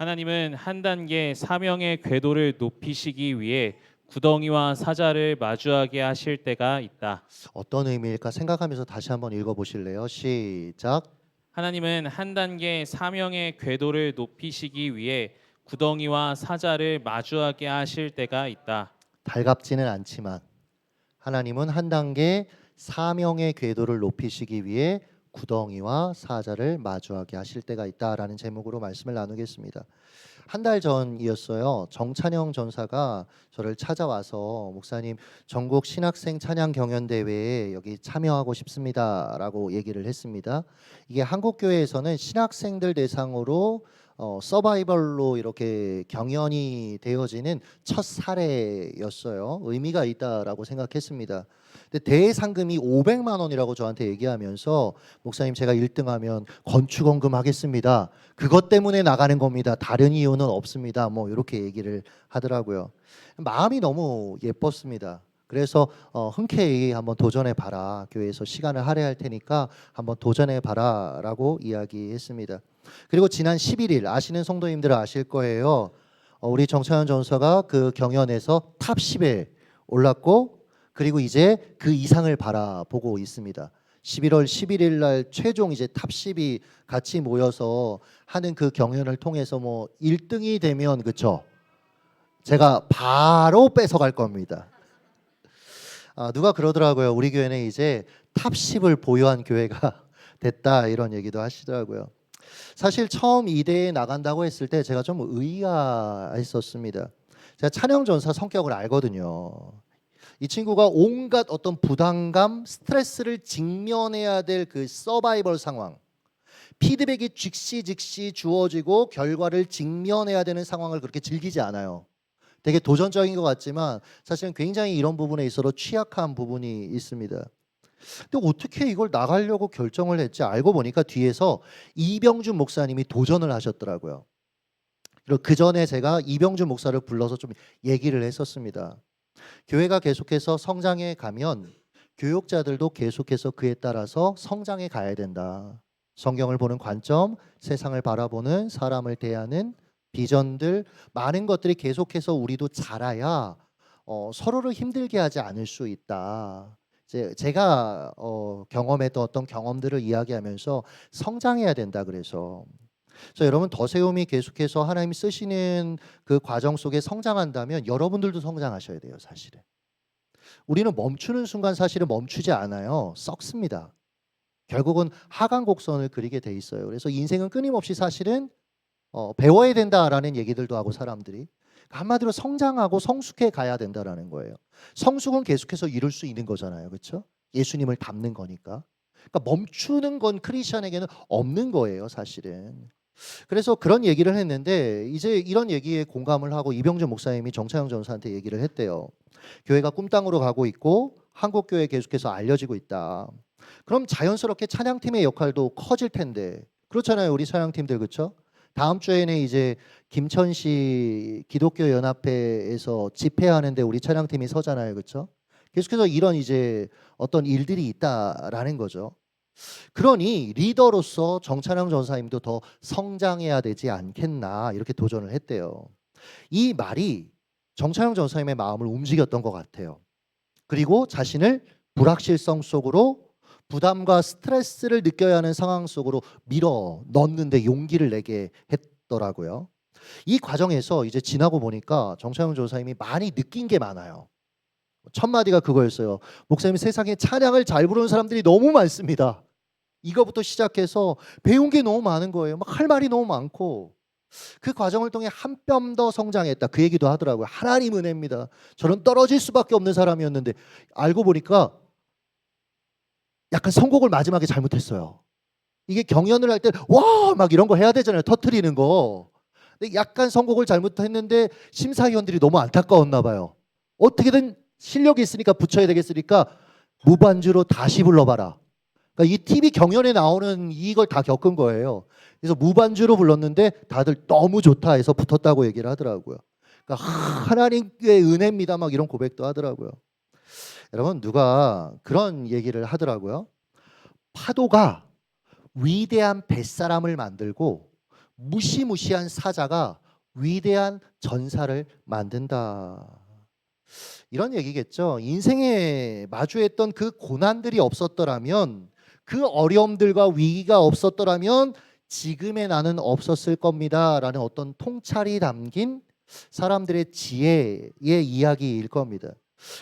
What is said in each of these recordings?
하나님은 한 단계 사명의 궤도를 높이시기 위해 구덩이와 사자를 마주하게 하실 때가 있다. 어떤 의미일까 생각하면서 다시 한번 읽어보실래요? 시작. 하나님은 한 단계 사명의 궤도를 높이시기 위해 구덩이와 사자를 마주하게 하실 때가 있다. 달갑지는 않지만 하나님은 한 단계 사명의 궤도를 높이시기 위해 구덩이와 사자를 마주하게 하실 때가 있다라는 제목으로 말씀을 나누겠습니다. 한 달 전이었어요. 정찬영 전사가 저를 찾아와서 목사님 전국 신학생 찬양 경연 대회에 여기 참여하고 싶습니다라고 얘기를 했습니다. 이게 한국 교회에서는 신학생들 대상으로 서바이벌로 이렇게 경연이 되어지는 첫 사례였어요. 의미가 있다라고 생각했습니다. 근데 대상금이 500만 원이라고 저한테 얘기하면서 목사님 제가 1등하면 건축원금 하겠습니다. 그것 때문에 나가는 겁니다. 다른 이유는 없습니다. 뭐 이렇게 얘기를 하더라고요. 마음이 너무 예뻤습니다. 그래서 흔쾌히 한번 도전해 봐라. 교회에서 시간을 할애할 테니까 한번 도전해 봐라라고 이야기했습니다. 그리고 지난 11일 아시는 성도님들은 아실 거예요. 우리 정찬현 전사가 그 경연에서 탑 10에 올랐고 그리고 이제 그 이상을 바라보고 있습니다. 11월 11일 날 최종 이제 탑 10이 같이 모여서 하는 그 경연을 통해서 뭐 1등이 되면 그쵸? 제가 바로 뺏어갈 겁니다. 누가 그러더라고요. 우리 교회는 이제 탑 10을 보유한 교회가 됐다 이런 얘기도 하시더라고요. 사실 처음 이 대회에 나간다고 했을 때 제가 좀 의아했었습니다. 제가 찬영 전사 성격을 알거든요. 이 친구가 온갖 어떤 부담감, 스트레스를 직면해야 될 그 서바이벌 상황, 피드백이 즉시 주어지고 결과를 직면해야 되는 상황을 그렇게 즐기지 않아요. 되게 도전적인 것 같지만 사실은 굉장히 이런 부분에 있어서 취약한 부분이 있습니다. 근데 어떻게 이걸 나가려고 결정을 했지 알고 보니까 뒤에서 이병준 목사님이 도전을 하셨더라고요. 그리고 그 전에 제가 이병준 목사를 불러서 좀 얘기를 했었습니다. 교회가 계속해서 성장해 가면 교육자들도 계속해서 그에 따라서 성장해 가야 된다. 성경을 보는 관점, 세상을 바라보는 사람을 대하는 비전들 많은 것들이 계속해서 우리도 자라야 서로를 힘들게 하지 않을 수 있다. 제가 경험했던 어떤 경험들을 이야기하면서 성장해야 된다 그래서 여러분 더세움이 계속해서 하나님이 쓰시는 그 과정 속에 성장한다면 여러분들도 성장하셔야 돼요. 사실은 우리는 멈추는 순간 사실은 멈추지 않아요. 썩습니다. 결국은 하강 곡선을 그리게 돼 있어요. 그래서 인생은 끊임없이 사실은 배워야 된다라는 얘기들도 하고 사람들이 한마디로 성장하고 성숙해 가야 된다라는 거예요. 성숙은 계속해서 이룰 수 있는 거잖아요. 그렇죠? 예수님을 닮는 거니까. 그러니까 멈추는 건 크리스천에게는 없는 거예요, 사실은. 그래서 그런 얘기를 했는데 이제 이런 얘기에 공감을 하고 이병준 목사님이 정차영 전사한테 얘기를 했대요. 교회가 꿈땅으로 가고 있고 한국 교회 계속해서 알려지고 있다. 그럼 자연스럽게 찬양팀의 역할도 커질 텐데 그렇잖아요, 우리 찬양팀들 그렇죠? 다음 주에는 이제 김천시 기독교 연합회에서 집회하는데 우리 찬양팀이 서잖아요, 그렇죠? 계속해서 이런 이제 어떤 일들이 있다라는 거죠. 그러니 리더로서 정찬영 전사님도 더 성장해야 되지 않겠나 이렇게 도전을 했대요. 이 말이 정찬영 전사님의 마음을 움직였던 것 같아요. 그리고 자신을 불확실성 속으로 부담과 스트레스를 느껴야 하는 상황 속으로 밀어 넣는데 용기를 내게 했더라고요. 이 과정에서 이제 지나고 보니까 정찬영 전사님이 많이 느낀 게 많아요. 첫 마디가 그거였어요. 목사님, 세상에 찬양을 잘 부르는 사람들이 너무 많습니다. 이거부터 시작해서 배운 게 너무 많은 거예요. 막 할 말이 너무 많고 그 과정을 통해 한 뼘 더 성장했다. 그 얘기도 하더라고요. 하나님 은혜입니다. 저는 떨어질 수밖에 없는 사람이었는데 알고 보니까 약간 선곡을 마지막에 잘못했어요. 이게 경연을 할 때 와 막 이런 거 해야 되잖아요. 터트리는 거. 근데 약간 선곡을 잘못했는데 심사위원들이 너무 안타까웠나 봐요. 어떻게든 실력이 있으니까 붙여야 되겠으니까 무반주로 다시 불러봐라. 그러니까 이 TV 경연에 나오는 이걸 다 겪은 거예요. 그래서 무반주로 불렀는데 다들 너무 좋다 해서 붙었다고 얘기를 하더라고요. 그러니까 하나님의 은혜입니다 막 이런 고백도 하더라고요. 여러분 누가 그런 얘기를 하더라고요. 파도가 위대한 뱃사람을 만들고 무시무시한 사자가 위대한 전사를 만든다. 이런 얘기겠죠. 인생에 마주했던 그 고난들이 없었더라면, 그 어려움들과 위기가 없었더라면 지금의 나는 없었을 겁니다 라는 어떤 통찰이 담긴 사람들의 지혜의 이야기일 겁니다.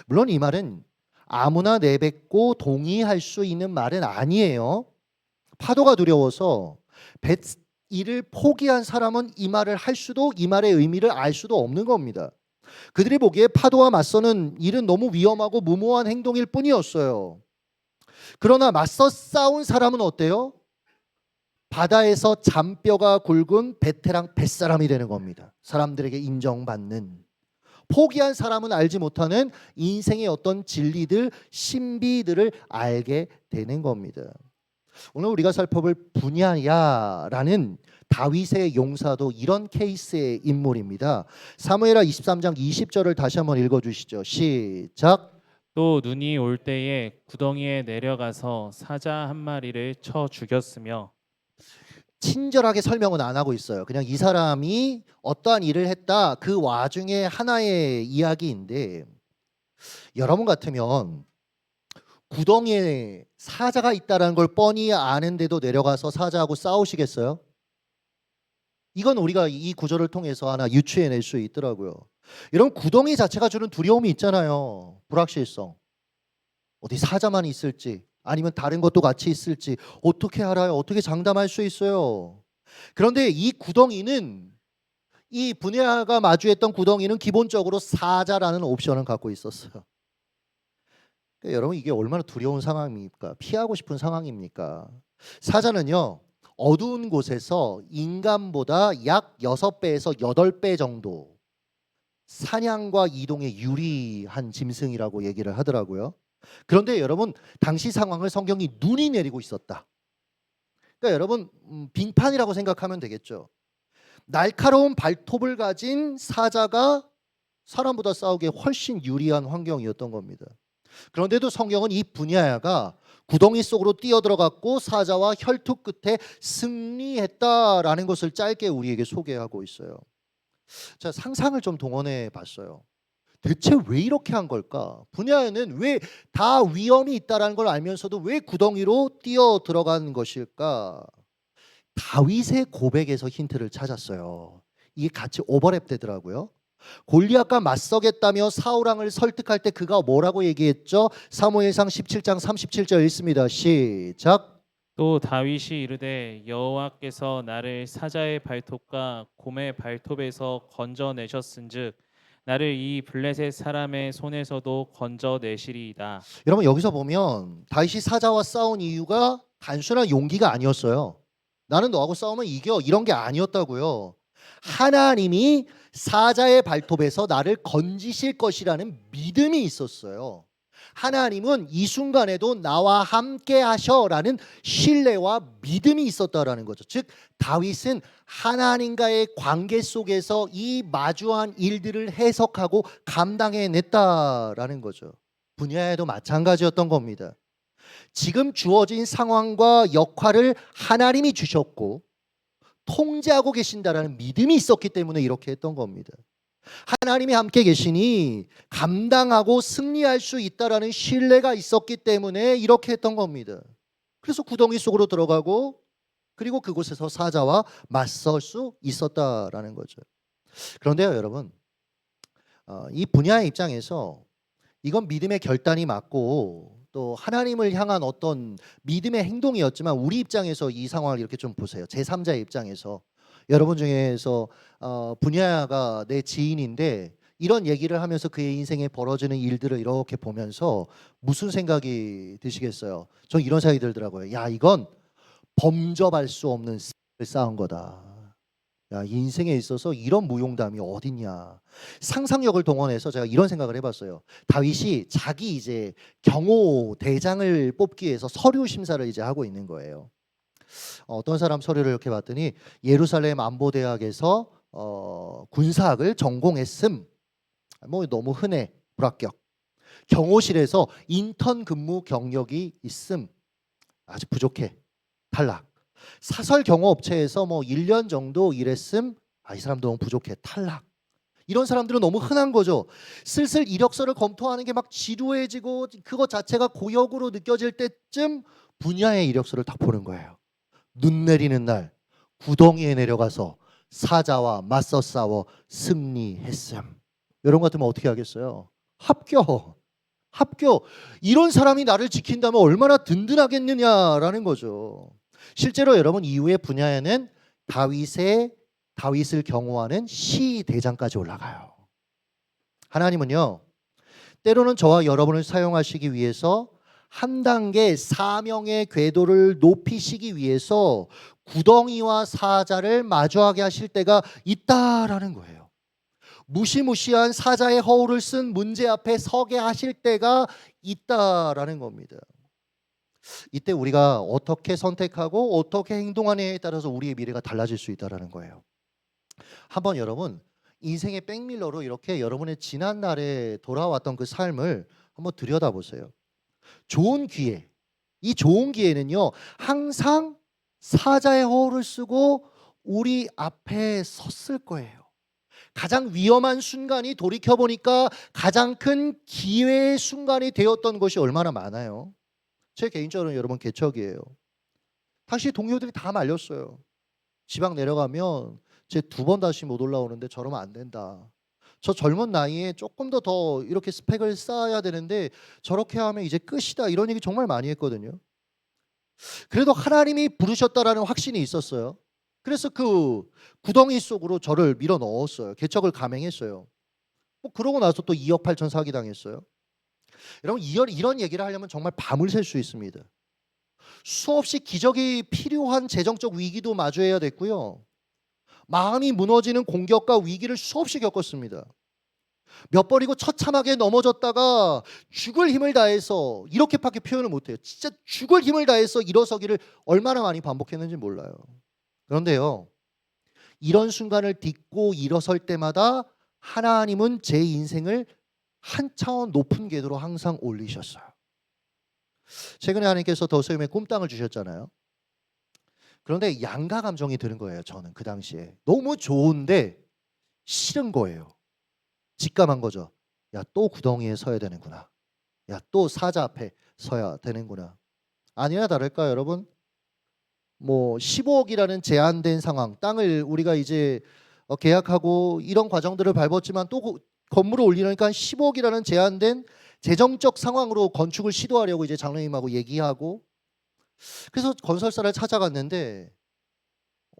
물론 이 말은 아무나 내뱉고 동의할 수 있는 말은 아니에요. 파도가 두려워서 이를 포기한 사람은 이 말을 할 수도, 이 말의 의미를 알 수도 없는 겁니다. 그들이 보기에 파도와 맞서는 일은 너무 위험하고 무모한 행동일 뿐이었어요. 그러나 맞서 싸운 사람은 어때요? 바다에서 잔뼈가 굵은 베테랑 뱃사람이 되는 겁니다. 사람들에게 인정받는. 포기한 사람은 알지 못하는 인생의 어떤 진리들, 신비들을 알게 되는 겁니다. 오늘 우리가 살펴볼 분야야라는 다윗의 용사도 이런 케이스의 인물입니다. 사무엘하 23장 20절을 다시 한번 읽어주시죠. 시작. 또 눈이 올 때에 구덩이에 내려가서 사자 한 마리를 쳐 죽였으며. 친절하게 설명은 안 하고 있어요. 그냥 이 사람이 어떠한 일을 했다, 그 와중에 하나의 이야기인데, 여러분 같으면 구덩이에 사자가 있다는 걸 뻔히 아는데도 내려가서 사자하고 싸우시겠어요? 이건 우리가 이 구절을 통해서 하나 유추해낼 수 있더라고요. 이런 구덩이 자체가 주는 두려움이 있잖아요. 불확실성. 어디 사자만 있을지 아니면 다른 것도 같이 있을지 어떻게 알아요? 어떻게 장담할 수 있어요? 그런데 이 구덩이는, 이 분야가 마주했던 구덩이는 기본적으로 사자라는 옵션을 갖고 있었어요. 그러니까 여러분, 이게 얼마나 두려운 상황입니까? 피하고 싶은 상황입니까? 사자는요, 어두운 곳에서 인간보다 약 6배에서 8배 정도 사냥과 이동에 유리한 짐승이라고 얘기를 하더라고요. 그런데 여러분, 당시 상황을 성경이 눈이 내리고 있었다. 그러니까 여러분, 빙판이라고 생각하면 되겠죠. 날카로운 발톱을 가진 사자가 사람보다 싸우기에 훨씬 유리한 환경이었던 겁니다. 그런데도 성경은 이 분야야가 구덩이 속으로 뛰어들어갔고 사자와 혈투 끝에 승리했다라는 것을 짧게 우리에게 소개하고 있어요. 자, 상상을 좀 동원해 봤어요. 대체 왜 이렇게 한 걸까? 분야에는 왜 다 위험이 있다는 걸 알면서도 왜 구덩이로 뛰어 들어간 것일까? 다윗의 고백에서 힌트를 찾았어요. 이게 같이 오버랩 되더라고요. 골리앗과 맞서겠다며 사울 왕을 설득할 때 그가 뭐라고 얘기했죠? 사무엘상 17장 37절 읽습니다. 시작. 또 다윗이 이르되 여호와께서 나를 사자의 발톱과 곰의 발톱에서 건져내셨은즉 나를 이 블레셋 사람의 손에서도 건져내시리이다. 여러분, 여기서 보면 다윗이 사자와 싸운 이유가 단순한 용기가 아니었어요. 나는 너하고 싸우면 이겨, 이런 게 아니었다고요. 하나님이 사자의 발톱에서 나를 건지실 것이라는 믿음이 있었어요. 하나님은 이 순간에도 나와 함께 하셔라는 신뢰와 믿음이 있었다라는 거죠. 즉 다윗은 하나님과의 관계 속에서 이 마주한 일들을 해석하고 감당해냈다라는 거죠. 분야에도 마찬가지였던 겁니다. 지금 주어진 상황과 역할을 하나님이 주셨고 통제하고 계신다라는 믿음이 있었기 때문에 이렇게 했던 겁니다. 하나님이 함께 계시니 감당하고 승리할 수 있다라는 신뢰가 있었기 때문에 이렇게 했던 겁니다. 그래서 구덩이 속으로 들어가고 그리고 그곳에서 사자와 맞설 수 있었다라는 거죠. 그런데요, 여러분, 이 분야의 입장에서 이건 믿음의 결단이 맞고 또 하나님을 향한 어떤 믿음의 행동이었지만 우리 입장에서 이 상황을 이렇게 좀 보세요. 제3자의 입장에서 여러분 중에서 분야가 내 지인인데 이런 얘기를 하면서 그의 인생에 벌어지는 일들을 이렇게 보면서 무슨 생각이 드시겠어요? 전 이런 생각이 들더라고요. 야, 이건 범접할 수 없는 싸운 거다. 야, 인생에 있어서 이런 무용담이 어딨냐. 상상력을 동원해서 제가 이런 생각을 해봤어요. 다윗이 자기 이제 경호 대장을 뽑기 위해서 서류 심사를 이제 하고 있는 거예요. 어떤 사람 서류를 이렇게 봤더니 예루살렘 안보대학에서 군사학을 전공했음. 뭐 너무 흔해, 불합격. 경호실에서 인턴 근무 경력이 있음. 아직 부족해, 탈락. 사설 경호업체에서 뭐 1년 정도 일했음, 이 사람 너무 부족해, 탈락. 이런 사람들은 너무 흔한 거죠. 슬슬 이력서를 검토하는 게 막 지루해지고 그것 자체가 고역으로 느껴질 때쯤 분야의 이력서를 딱 보는 거예요. 눈 내리는 날 구덩이에 내려가서 사자와 맞서 싸워 승리했음. 이런 것 같으면 어떻게 하겠어요? 합격. 합격. 이런 사람이 나를 지킨다면 얼마나 든든하겠느냐라는 거죠. 실제로 여러분 이후의 분야에는 다윗을 경호하는 시대장까지 올라가요. 하나님은요, 때로는 저와 여러분을 사용하시기 위해서 한 단계 사명의 궤도를 높이시기 위해서 구덩이와 사자를 마주하게 하실 때가 있다라는 거예요. 무시무시한 사자의 허울을 쓴 문제 앞에 서게 하실 때가 있다라는 겁니다. 이때 우리가 어떻게 선택하고 어떻게 행동하느냐에 따라서 우리의 미래가 달라질 수 있다라는 거예요. 한번 여러분 인생의 백밀러로 이렇게 여러분의 지난 날에 돌아왔던 그 삶을 한번 들여다보세요. 좋은 기회, 이 좋은 기회는요 항상 사자의 허울을 쓰고 우리 앞에 섰을 거예요. 가장 위험한 순간이 돌이켜보니까 가장 큰 기회의 순간이 되었던 것이 얼마나 많아요. 제 개인적으로는 여러분 개척이에요. 당시 동료들이 다 말렸어요. 지방 내려가면 제 2번 다시 못 올라오는데 저러면 안 된다. 저 젊은 나이에 조금 더 이렇게 스펙을 쌓아야 되는데 저렇게 하면 이제 끝이다. 이런 얘기 정말 많이 했거든요. 그래도 하나님이 부르셨다라는 확신이 있었어요. 그래서 그 구덩이 속으로 저를 밀어 넣었어요. 개척을 감행했어요. 뭐 그러고 나서 또 2억 8천 사기 당했어요. 여러분 이런 얘기를 하려면 정말 밤을 샐 수 있습니다. 수없이 기적이 필요한 재정적 위기도 마주해야 됐고요. 마음이 무너지는 공격과 위기를 수없이 겪었습니다. 몇 번이고 처참하게 넘어졌다가 죽을 힘을 다해서 이렇게밖에 표현을 못해요. 진짜 죽을 힘을 다해서 일어서기를 얼마나 많이 반복했는지 몰라요. 그런데요. 이런 순간을 딛고 일어설 때마다 하나님은 제 인생을 한 차원 높은 궤도로 항상 올리셨어요. 최근에 하나님께서 더소임에 꿈땅을 주셨잖아요. 그런데 양가 감정이 드는 거예요. 저는 그 당시에 너무 좋은데 싫은 거예요. 직감한 거죠. 야, 또 구덩이에 서야 되는구나. 야, 또 사자 앞에 서야 되는구나. 아니나 다를까 여러분? 뭐 15억이라는 제한된 상황, 땅을 우리가 이제 계약하고 이런 과정들을 밟았지만 또 건물을 올리니까 15억이라는 제한된 재정적 상황으로 건축을 시도하려고 이제 장로님하고 얘기하고, 그래서 건설사를 찾아갔는데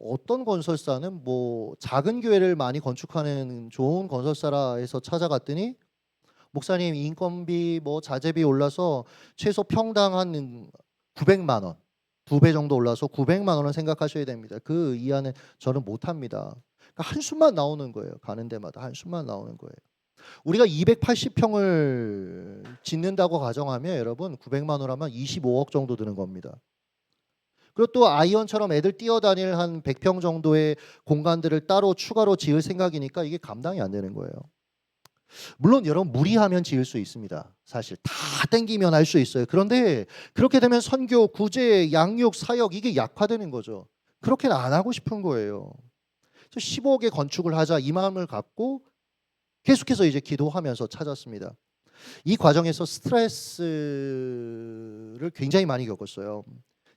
어떤 건설사는 뭐 작은 교회를 많이 건축하는 좋은 건설사라 해서 찾아갔더니 목사님 인건비 뭐 자재비 올라서 최소 평당 한 900만 원, 2배 정도 올라서 900만 원은 생각하셔야 됩니다. 그 이하는 저는 못합니다. 그러니까 한숨만 나오는 거예요. 가는 데마다 한숨만 나오는 거예요. 우리가 280평을 짓는다고 가정하면 여러분 900만 원 하면 25억 정도 드는 겁니다. 그리고 또 아이언처럼 애들 뛰어다닐 한 100평 정도의 공간들을 따로 추가로 지을 생각이니까 이게 감당이 안 되는 거예요. 물론 여러분 무리하면 지을 수 있습니다. 사실 다 땡기면 할 수 있어요. 그런데 그렇게 되면 선교, 구제, 양육, 사역 이게 약화되는 거죠. 그렇게는 안 하고 싶은 거예요. 15억의 건축을 하자 이 마음을 갖고 계속해서 이제 기도하면서 찾았습니다. 이 과정에서 스트레스를 굉장히 많이 겪었어요.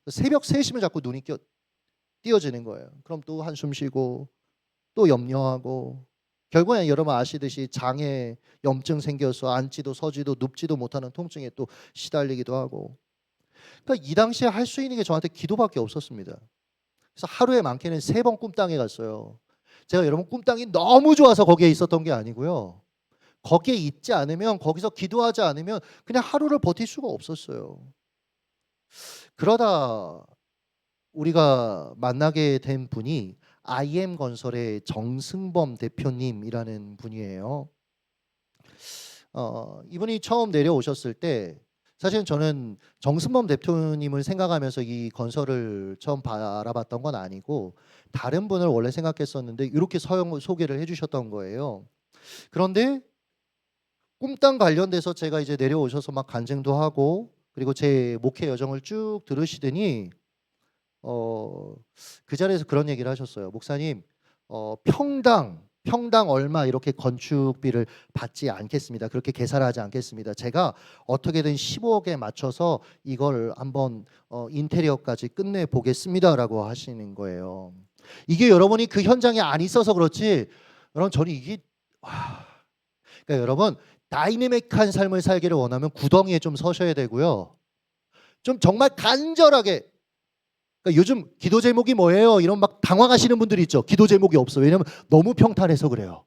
새벽 3시면 자꾸 눈이 띄어지는 거예요. 그럼 또 한숨 쉬고 또 염려하고 결국엔 여러분 아시듯이 장에 염증 생겨서 앉지도 서지도 눕지도 못하는 통증에 또 시달리기도 하고. 그러니까 이 당시에 할 수 있는 게 저한테 기도밖에 없었습니다. 그래서 하루에 많게는 3번 꿈땅에 갔어요. 제가 여러분 꿈땅이 너무 좋아서 거기에 있었던 게 아니고요. 거기에 있지 않으면, 거기서 기도하지 않으면 그냥 하루를 버틸 수가 없었어요. 그러다 우리가 만나게 된 분이 IM건설의 정승범 대표님이라는 분이에요. 이분이 처음 내려오셨을 때 사실은 저는 정승범 대표님을 생각하면서 이 건설을 처음 알아봤던 건 아니고 다른 분을 원래 생각했었는데 이렇게 소개를 해주셨던 거예요. 그런데 꿈땅 관련돼서 제가 이제 내려오셔서 막 간증도 하고 그리고 제 목회 여정을 쭉 들으시더니 그 자리에서 그런 얘기를 하셨어요. 목사님, 평당 얼마 이렇게 건축비를 받지 않겠습니다. 그렇게 계산하지 않겠습니다. 제가 어떻게든 15억에 맞춰서 이걸 한번 인테리어까지 끝내 보겠습니다라고 하시는 거예요. 이게 여러분이 그 현장에 안 있어서 그렇지, 여러분 저는 이게 그러니까 여러분 다이내믹한 삶을 살기를 원하면 구덩이에 좀 서셔야 되고요. 좀 정말 간절하게, 그러니까 요즘 기도 제목이 뭐예요? 이런 막 당황하시는 분들이 있죠. 기도 제목이 없어. 왜냐면 너무 평탄해서 그래요.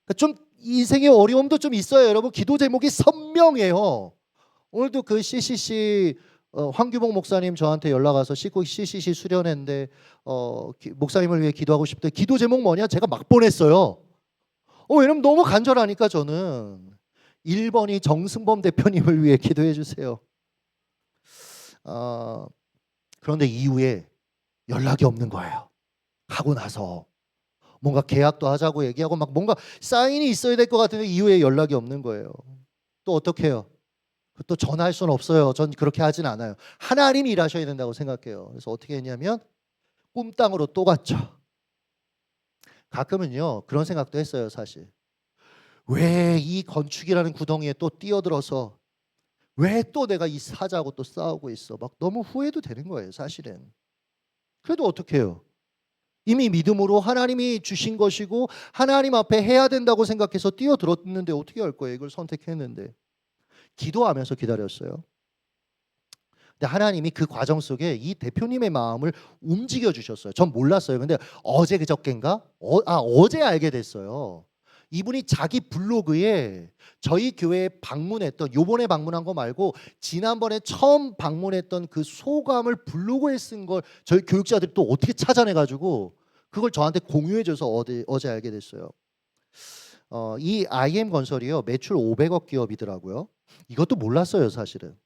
그러니까 좀 인생의 어려움도 좀 있어요. 여러분 기도 제목이 선명해요. 오늘도 그 CCC 황규봉 목사님 저한테 연락 와서 CCC 수련회인데 목사님을 위해 기도하고 싶대. 기도 제목 뭐냐? 제가 막 보냈어요. 왜냐면 너무 간절하니까 저는 1번이 정승범 대표님을 위해 기도해 주세요. 그런데 이후에 연락이 없는 거예요. 하고 나서 뭔가 계약도 하자고 얘기하고 막 뭔가 사인이 있어야 될 것 같은데 이후에 연락이 없는 거예요. 또 어떻게 해요? 또 전화할 수는 없어요. 전 그렇게 하진 않아요. 하나님이 일하셔야 된다고 생각해요. 그래서 어떻게 했냐면 꿈땅으로 또 갔죠. 가끔은요 그런 생각도 했어요. 사실 왜 이 건축이라는 구덩이에 또 뛰어들어서 왜 또 내가 이 사자하고 또 싸우고 있어. 막 너무 후회도 되는 거예요. 사실은. 그래도 어떻게 해요? 이미 믿음으로 하나님이 주신 것이고 하나님 앞에 해야 된다고 생각해서 뛰어들었는데 어떻게 할 거예요? 이걸 선택했는데. 기도하면서 기다렸어요. 근데 하나님이 그 과정 속에 이 대표님의 마음을 움직여 주셨어요. 전 몰랐어요. 근데 어제 그저께인가? 어제 알게 됐어요. 이분이 자기 블로그에 저희 교회에 방문했던, 요번에 방문한 거 말고 지난번에 처음 방문했던 그 소감을 블로그에 쓴 걸 저희 교육자들이 또 어떻게 찾아내가지고 그걸 저한테 공유해줘서 어제 알게 됐어요. 이 IM건설이요 매출 500억 기업이더라고요. 이것도 몰랐어요 사실은.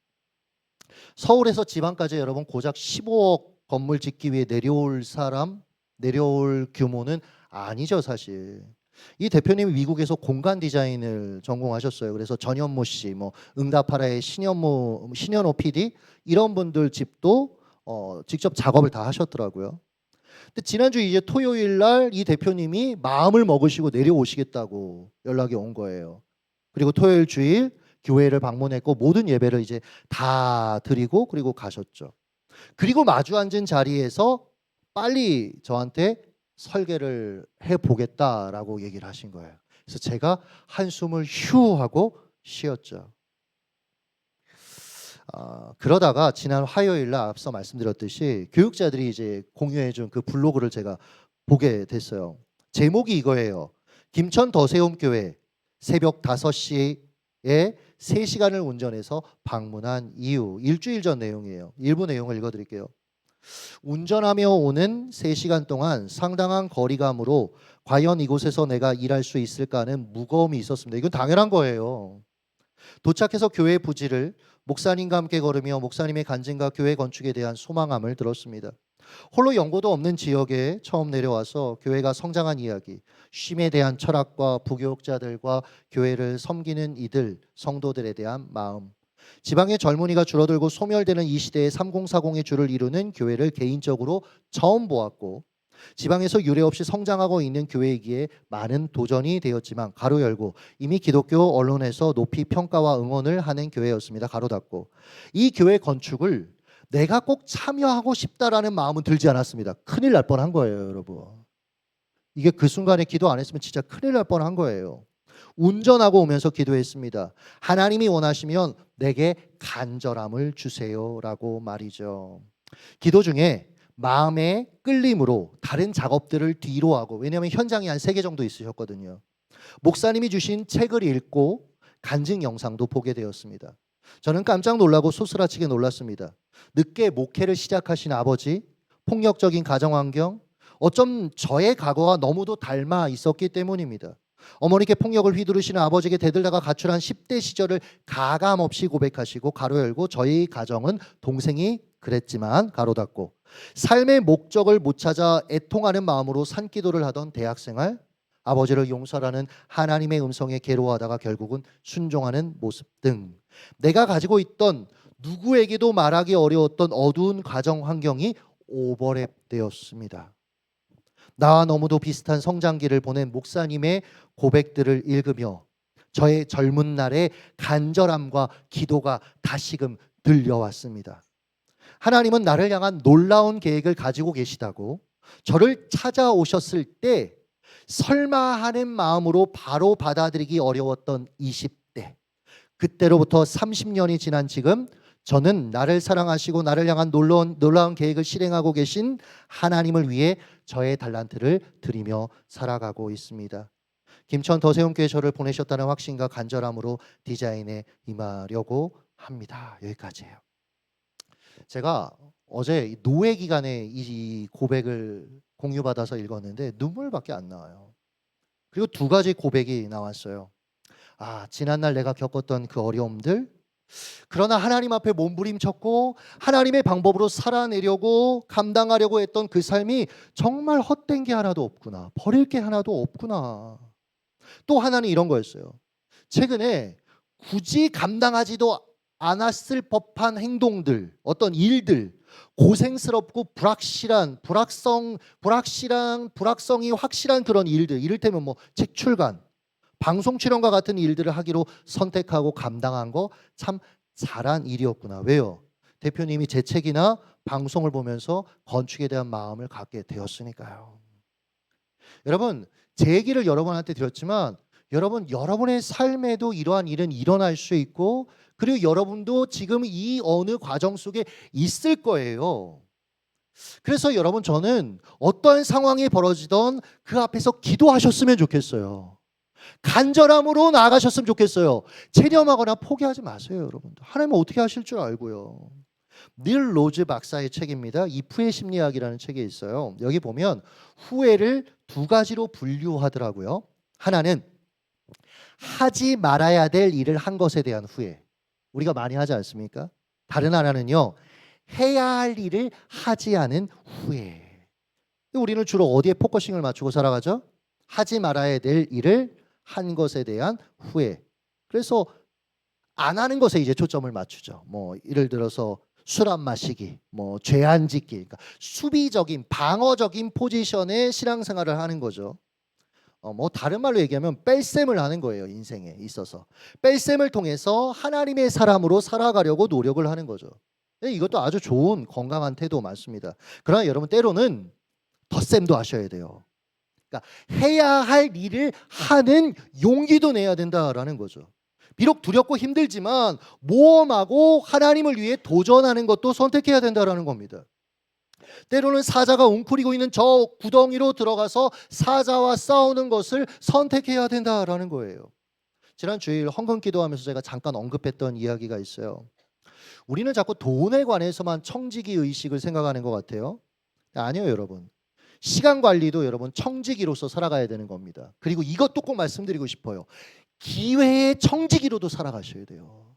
서울에서 지방까지 여러분 고작 15억 건물 짓기 위해 내려올 규모는 아니죠 사실. 이 대표님이 미국에서 공간 디자인을 전공하셨어요. 그래서 전현무 씨, 뭐 응답하라의 신현호 PD 이런 분들 집도 직접 작업을 다 하셨더라고요. 근데 지난주 이제 토요일 날 이 대표님이 마음을 먹으시고 내려오시겠다고 연락이 온 거예요. 그리고 토요일 주일 교회를 방문했고 모든 예배를 이제 다 드리고 그리고 가셨죠. 그리고 마주 앉은 자리에서 빨리 저한테 설계를 해보겠다라고 얘기를 하신 거예요. 그래서 제가 한숨을 휴 하고 쉬었죠. 그러다가 지난 화요일 날 앞서 말씀드렸듯이 교육자들이 이제 공유해준 그 블로그를 제가 보게 됐어요. 제목이 이거예요. 김천 더세움교회 새벽 5시에 3시간을 운전해서 방문한 이유. 일주일 전 내용이에요. 일부 내용을 읽어드릴게요. 운전하며 오는 3시간 동안 상당한 거리감으로 과연 이곳에서 내가 일할 수 있을까 하는 무거움이 있었습니다. 이건 당연한 거예요. 도착해서 교회 부지를 목사님과 함께 걸으며 목사님의 간증과 교회 건축에 대한 소망함을 들었습니다. 홀로 연고도 없는 지역에 처음 내려와서 교회가 성장한 이야기, 쉼에 대한 철학과 부교육자들과 교회를 섬기는 이들, 성도들에 대한 마음, 지방의 젊은이가 줄어들고 소멸되는 이 시대에 3040의 주를 이루는 교회를 개인적으로 처음 보았고 지방에서 유례 없이 성장하고 있는 교회이기에 많은 도전이 되었지만 가로 열고 이미 기독교 언론에서 높이 평가와 응원을 하는 교회였습니다. 가로 닫고 이 교회 건축을 내가 꼭 참여하고 싶다라는 마음은 들지 않았습니다. 큰일 날 뻔한 거예요, 여러분. 이게 그 순간에 기도 안 했으면 진짜 큰일 날 뻔한 거예요. 운전하고 오면서 기도했습니다. 하나님이 원하시면 내게 간절함을 주세요라고 말이죠. 기도 중에 마음의 끌림으로 다른 작업들을 뒤로 하고, 왜냐하면 현장이 한 3개 정도 있으셨거든요. 목사님이 주신 책을 읽고 간증 영상도 보게 되었습니다. 저는 깜짝 놀라고 소스라치게 놀랐습니다. 늦게 목회를 시작하신 아버지, 폭력적인 가정환경, 어쩜 저의 과거와 너무도 닮아 있었기 때문입니다. 어머니께 폭력을 휘두르시는 아버지에게 대들다가 가출한 10대 시절을 가감없이 고백하시고 가로 열고 저희 가정은 동생이 그랬지만 가로 닫고 삶의 목적을 못 찾아 애통하는 마음으로 산기도를 하던 대학생활, 아버지를 용서하라는 하나님의 음성에 괴로워하다가 결국은 순종하는 모습 등 내가 가지고 있던 누구에게도 말하기 어려웠던 어두운 가정 환경이 오버랩 되었습니다. 나와 너무도 비슷한 성장기를 보낸 목사님의 고백들을 읽으며 저의 젊은 날의 간절함과 기도가 다시금 들려왔습니다. 하나님은 나를 향한 놀라운 계획을 가지고 계시다고 저를 찾아오셨을 때 설마 하는 마음으로 바로 받아들이기 어려웠던 20대, 그때로부터 30년이 지난 지금 저는 나를 사랑하시고 나를 향한 놀라운 계획을 실행하고 계신 하나님을 위해 저의 달란트를 드리며 살아가고 있습니다. 김천 더세움교회 저를 보내셨다는 확신과 간절함으로 디자인에 임하려고 합니다. 여기까지예요. 제가 어제 노예 기간에 이 고백을 공유받아서 읽었는데 눈물밖에 안 나와요. 그리고 두 가지 고백이 나왔어요. 지난날 내가 겪었던 그 어려움들, 그러나 하나님 앞에 몸부림쳤고 하나님의 방법으로 살아내려고 감당하려고 했던 그 삶이 정말 헛된 게 하나도 없구나. 버릴 게 하나도 없구나. 또 하나는 이런 거였어요. 최근에 굳이 감당하지도 않았을 법한 행동들, 어떤 일들, 고생스럽고 불확실성이 확실한 그런 일들, 이를테면 뭐 책 출간, 방송 출연과 같은 일들을 하기로 선택하고 감당한 거 참 잘한 일이었구나. 왜요? 대표님이 제 책이나 방송을 보면서 건축에 대한 마음을 갖게 되었으니까요. 여러분, 제 얘기를 여러분한테 드렸지만 여러분의 삶에도 이러한 일은 일어날 수 있고, 그리고 여러분도 지금 이 어느 과정 속에 있을 거예요. 그래서 여러분, 저는 어떠한 상황이 벌어지던 그 앞에서 기도하셨으면 좋겠어요. 간절함으로 나아가셨으면 좋겠어요. 체념하거나 포기하지 마세요, 여러분들. 하나님은 어떻게 하실 줄 알고요. 닐 로즈 박사의 책입니다. 이프의 심리학이라는 책이 있어요. 여기 보면 후회를 두 가지로 분류하더라고요. 하나는 하지 말아야 될 일을 한 것에 대한 후회. 우리가 많이 하지 않습니까? 다른 하나는요, 해야 할 일을 하지 않은 후회. 우리는 주로 어디에 포커싱을 맞추고 살아가죠? 하지 말아야 될 일을 한 것에 대한 후회. 그래서 안 하는 것에 이제 초점을 맞추죠. 뭐 예를 들어서 술 안 마시기, 뭐 죄 안 짓기, 그러니까 수비적인 방어적인 포지션의 신앙생활을 하는 거죠. 뭐 다른 말로 얘기하면 뺄셈을 하는 거예요. 인생에 있어서 뺄셈을 통해서 하나님의 사람으로 살아가려고 노력을 하는 거죠. 이것도 아주 좋은 건강한 태도 맞습니다. 그러나 여러분, 때로는 덧셈도 하셔야 돼요. 그러니까 해야 할 일을 하는 용기도 내야 된다라는 거죠. 비록 두렵고 힘들지만 모험하고 하나님을 위해 도전하는 것도 선택해야 된다라는 겁니다. 때로는 사자가 웅크리고 있는 저 구덩이로 들어가서 사자와 싸우는 것을 선택해야 된다라는 거예요. 지난 주일 헌금 기도하면서 제가 잠깐 언급했던 이야기가 있어요. 우리는 자꾸 돈에 관해서만 청지기 의식을 생각하는 것 같아요. 아니요, 여러분. 시간 관리도 여러분 청지기로서 살아가야 되는 겁니다. 그리고 이것도 꼭 말씀드리고 싶어요. 기회의 청지기로도 살아가셔야 돼요.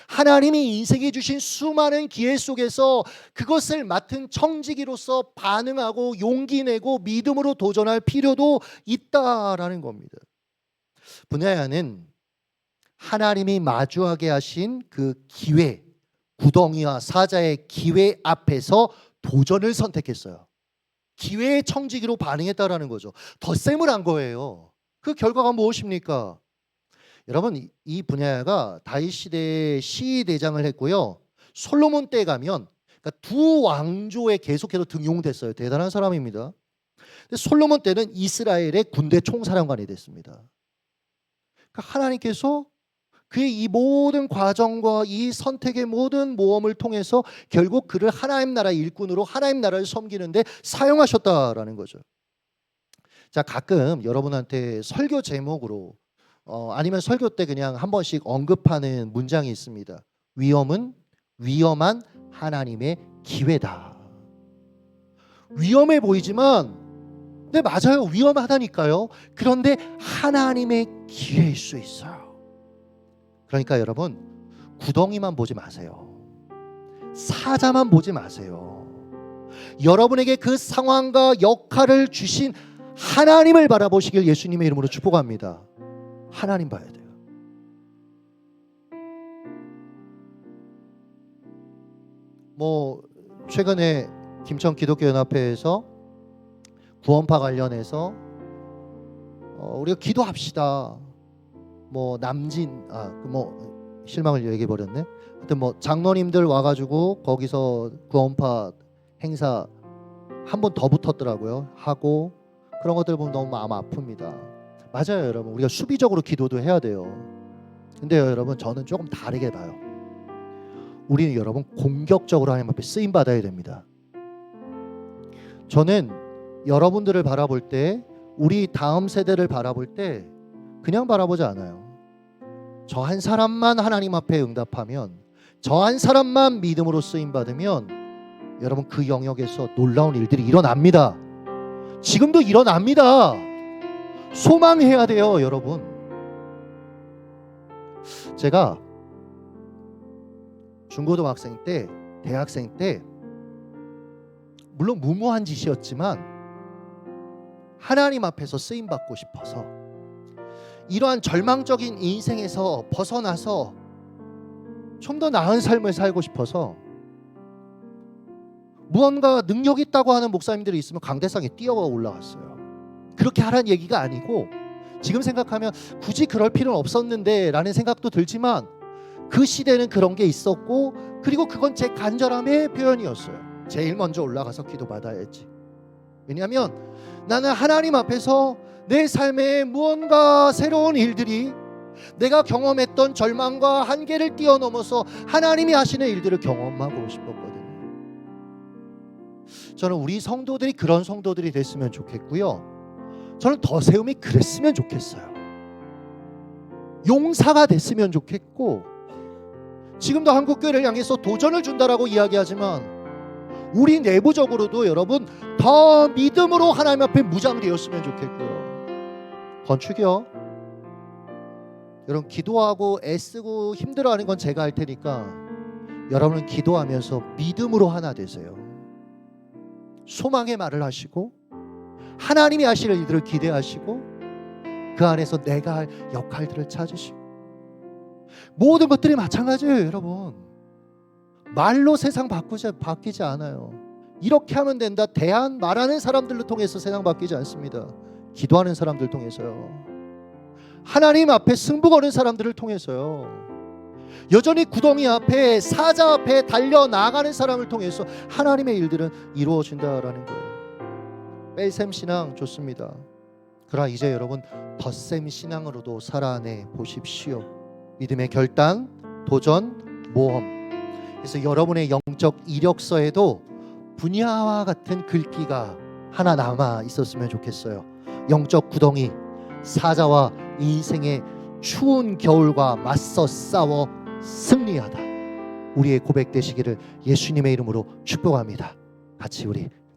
하나님이 인생에 주신 수많은 기회 속에서 그것을 맡은 청지기로서 반응하고 용기 내고 믿음으로 도전할 필요도 있다라는 겁니다. 분야야는 하나님이 마주하게 하신 그 기회, 구덩이와 사자의 기회 앞에서 도전을 선택했어요. 기회의 청지기로 반응했다라는 거죠. 덧셈을 한 거예요. 그 결과가 무엇입니까? 여러분, 이 분야가 다윗 시대의 시대장을 했고요. 솔로몬 때 가면 그러니까 두 왕조에 계속해서 등용됐어요. 대단한 사람입니다. 근데 솔로몬 때는 이스라엘의 군대 총사령관이 됐습니다. 그러니까 하나님께서 그의 이 모든 과정과 이 선택의 모든 모험을 통해서 결국 그를 하나님 나라의 일꾼으로 하나님 나라를 섬기는데 사용하셨다라는 거죠. 자, 가끔 여러분한테 설교 제목으로 아니면 설교 때 그냥 한 번씩 언급하는 문장이 있습니다. 위험은 위험한 하나님의 기회다. 위험해 보이지만 네, 맞아요. 위험하다니까요. 그런데 하나님의 기회일 수 있어요. 그러니까 여러분, 구덩이만 보지 마세요. 사자만 보지 마세요. 여러분에게 그 상황과 역할을 주신 하나님을 바라보시길 예수님의 이름으로 축복합니다. 하나님 봐야 돼요. 뭐 최근에 김천 기독교연합회에서 구원파 관련해서 우리가 기도합시다. 뭐 남진 실망을 얘기해 버렸네. 하여튼 뭐 장로님들 와가지고 거기서 구원파 행사 한 번 더 붙었더라고요. 하고 그런 것들 보면 너무 마음 아픕니다. 맞아요, 여러분. 우리가 수비적으로 기도도 해야 돼요. 근데요, 여러분, 저는 조금 다르게 봐요. 우리는 여러분 공격적으로 하나님 앞에 쓰임 받아야 됩니다. 저는 여러분들을 바라볼 때, 우리 다음 세대를 바라볼 때 그냥 바라보지 않아요. 저 한 사람만 하나님 앞에 응답하면, 저 한 사람만 믿음으로 쓰임 받으면 여러분 그 영역에서 놀라운 일들이 일어납니다. 지금도 일어납니다. 소망해야 돼요, 여러분. 제가 중고등학생 때, 대학생 때 물론 무모한 짓이었지만 하나님 앞에서 쓰임 받고 싶어서, 이러한 절망적인 인생에서 벗어나서 좀 더 나은 삶을 살고 싶어서, 무언가 능력 있다고 하는 목사님들이 있으면 강대상에 뛰어 올라갔어요. 그렇게 하라는 얘기가 아니고, 지금 생각하면 굳이 그럴 필요는 없었는데 라는 생각도 들지만, 그 시대는 그런 게 있었고, 그리고 그건 제 간절함의 표현이었어요. 제일 먼저 올라가서 기도받아야지. 왜냐하면 나는 하나님 앞에서 내 삶에 무언가 새로운 일들이, 내가 경험했던 절망과 한계를 뛰어넘어서 하나님이 하시는 일들을 경험하고 싶었거든요. 저는 우리 성도들이 그런 성도들이 됐으면 좋겠고요. 저는 더 세움이 그랬으면 좋겠어요. 용사가 됐으면 좋겠고, 지금도 한국교회를 향해서 도전을 준다라고 이야기하지만 우리 내부적으로도 여러분 더 믿음으로 하나님 앞에 무장되었으면 좋겠고요. 건축이요, 여러분 기도하고 애쓰고 힘들어하는 건 제가 할 테니까 여러분은 기도하면서 믿음으로 하나 되세요. 소망의 말을 하시고 하나님이 하실 일들을 기대하시고 그 안에서 내가 할 역할들을 찾으시고, 모든 것들이 마찬가지예요, 여러분. 말로 세상 바뀌지 않아요. 이렇게 하면 된다, 대안 말하는 사람들을 통해서 세상 바뀌지 않습니다. 기도하는 사람들 통해서요. 하나님 앞에 승부 거는 사람들을 통해서요. 여전히 구덩이 앞에, 사자 앞에 달려나가는 사람을 통해서 하나님의 일들은 이루어진다라는 거예요. 뺄셈 신앙 좋습니다. 그러나 이제 여러분 덧셈 신앙으로도 살아내 보십시오. 믿음의 결단, 도전, 모험. 그래서 여러분의 영적 이력서에도 분야와 같은 글귀가 하나 남아 있었으면 좋겠어요. 영적 구덩이, 사자와 인생의 추운 겨울과 맞서 싸워 승리하다. 우리의 고백 되시기를 예수님의 이름으로 축복합니다. 같이 우리